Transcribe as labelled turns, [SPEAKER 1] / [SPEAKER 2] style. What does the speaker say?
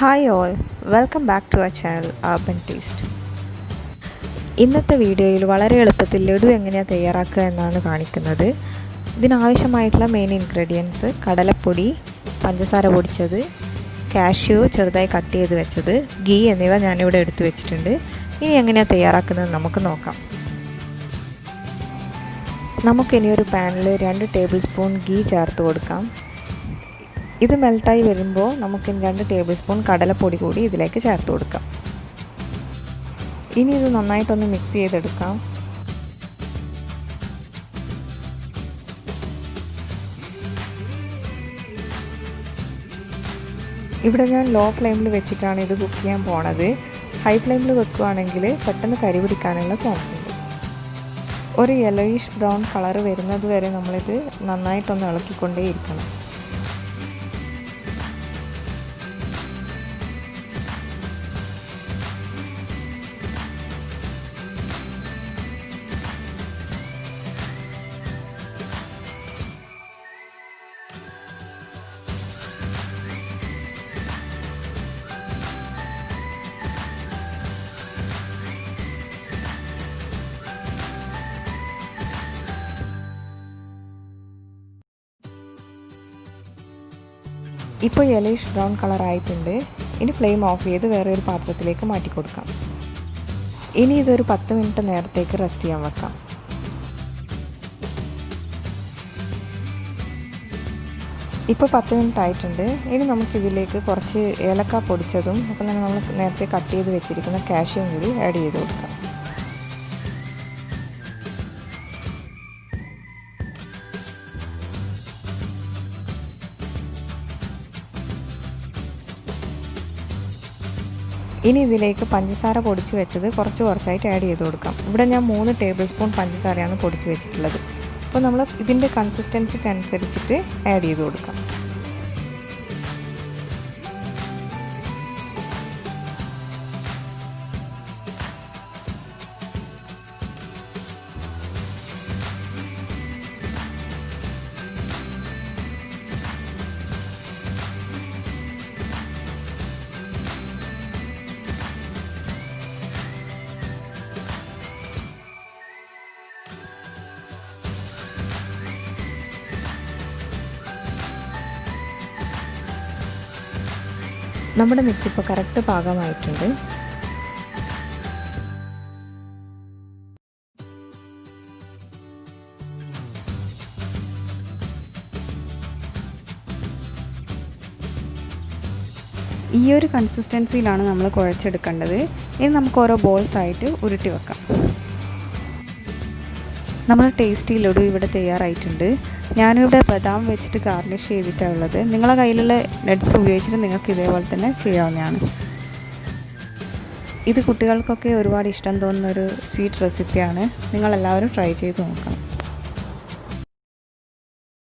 [SPEAKER 1] Hi all, welcome back to our channel Urban Taste. ഇന്നത്തെ വീഡിയോയിൽ വളരെ എളുപ്പത്തിൽ ലഡു എങ്ങനെയാണ് തയ്യാറാക്കുക എന്നാണ് കാണിക്കുന്നത്. ഇതിനാവശ്യമായിട്ടുള്ള മെയിൻ ഇൻഗ്രീഡിയൻസ് കടലപ്പൊടി, പഞ്ചസാര പൊടിച്ചത്, കാഷ്യൂ ചെറുതായി കട്ട് ചെയ്ത് വെച്ചത്, ഗീ എന്നിവ ഞാനിവിടെ എടുത്തു വെച്ചിട്ടുണ്ട്. ഇനി എങ്ങനെയാണ് തയ്യാറാക്കുന്നത് നമുക്ക് നോക്കാം. നമുക്കിനി ഒരു പാനിൽ 2 ടേബിൾ സ്പൂൺ ഗീ ചേർത്ത് കൊടുക്കാം. ഇത് മെൽട്ടായി വരുമ്പോൾ നമുക്ക് 2 ടേബിൾ സ്പൂൺ കടലപ്പൊടി കൂടി ഇതിലേക്ക് ചേർത്ത് കൊടുക്കാം. ഇനി ഇത് നന്നായിട്ടൊന്ന് മിക്സ് ചെയ്തെടുക്കാം. ഇവിടെ ഞാൻ ലോ ഫ്ലെയിമിൽ വെച്ചിട്ടാണ് ഇത് കുക്ക് ചെയ്യാൻ പോണത്. ഹൈ ഫ്ലെയിമിൽ വെക്കുകയാണെങ്കിൽ പെട്ടെന്ന് കരി പിടിക്കാനുള്ള ചാൻസ് ഉണ്ട്. ഒരു യെല്ലോയിഷ് ബ്രൗൺ കളർ വരുന്നത് വരെ നമ്മളിത് നന്നായിട്ടൊന്ന് ഇളക്കിക്കൊണ്ടേയിരിക്കണം. ഇപ്പോൾ യെല്ലോയിഷ് ബ്രൗൺ കളർ ആയിട്ടുണ്ട്. ഇനി ഫ്ലെയിം ഓഫ് ചെയ്ത് വേറെ ഒരു പാത്രത്തിലേക്ക് മാറ്റി കൊടുക്കാം. ഇനി ഇതൊരു 10 മിനിറ്റ് നേരത്തേക്ക് റെസ്റ്റ് ചെയ്യാൻ വെക്കാം. ഇപ്പോൾ 10 മിനിറ്റ് ആയിട്ടുണ്ട്. ഇനി നമുക്കിതിലേക്ക് കുറച്ച് ഏലക്ക പൊടിച്ചതും അപ്പം തന്നെ നമ്മൾ നേരത്തെ കട്ട് ചെയ്ത് വെച്ചിരിക്കുന്ന കാഷ്യൂം കൂടി ആഡ് ചെയ്ത് കൊടുക്കാം. ഇനി ഇതിലേക്ക് പഞ്ചസാര പൊടിച്ച് വെച്ചത് കുറച്ചായിട്ട് ആഡ് ചെയ്ത് കൊടുക്കാം. ഇവിടെ ഞാൻ 3 ടേബിൾ സ്പൂൺ പഞ്ചസാരയാണ് പൊടിച്ച് വെച്ചിട്ടുള്ളത്. അപ്പോൾ നമ്മൾ ഇതിൻ്റെ കൺസിസ്റ്റൻസിക്ക് അനുസരിച്ചിട്ട് ആഡ് ചെയ്ത് കൊടുക്കാം. നമ്മുടെ മിക്സ് ഇപ്പോൾ കറക്റ്റ് പാകമായിട്ടുണ്ട്. ഈ ഒരു കൺസിസ്റ്റൻസിയിലാണ് നമ്മൾ കുഴച്ചെടുക്കേണ്ടത്. ഇനി നമുക്ക് ഓരോ ബോൾസ് ആയിട്ട് ഉരുട്ടി വെക്കാം. നമ്മുടെ ടേസ്റ്റി ലഡു ഇവിടെ തയ്യാറായിട്ടുണ്ട്. ഞാനിവിടെ ബദാം വെച്ചിട്ട് ഗാർണിഷ് ചെയ്തിട്ടാണ് ഉള്ളത്. നിങ്ങളുടെ കയ്യിലുള്ള നട്ട്സ് ഉപയോഗിച്ചിട്ട് നിങ്ങൾക്ക് ഇതേപോലെ തന്നെ ചെയ്യാവുന്നതാണ്. ഇത് കുട്ടികൾക്കൊക്കെ ഒരുപാട് ഇഷ്ടം തോന്നുന്നൊരു സ്വീറ്റ് റെസിപ്പിയാണ്. നിങ്ങളെല്ലാവരും ട്രൈ ചെയ്ത് നോക്കണം.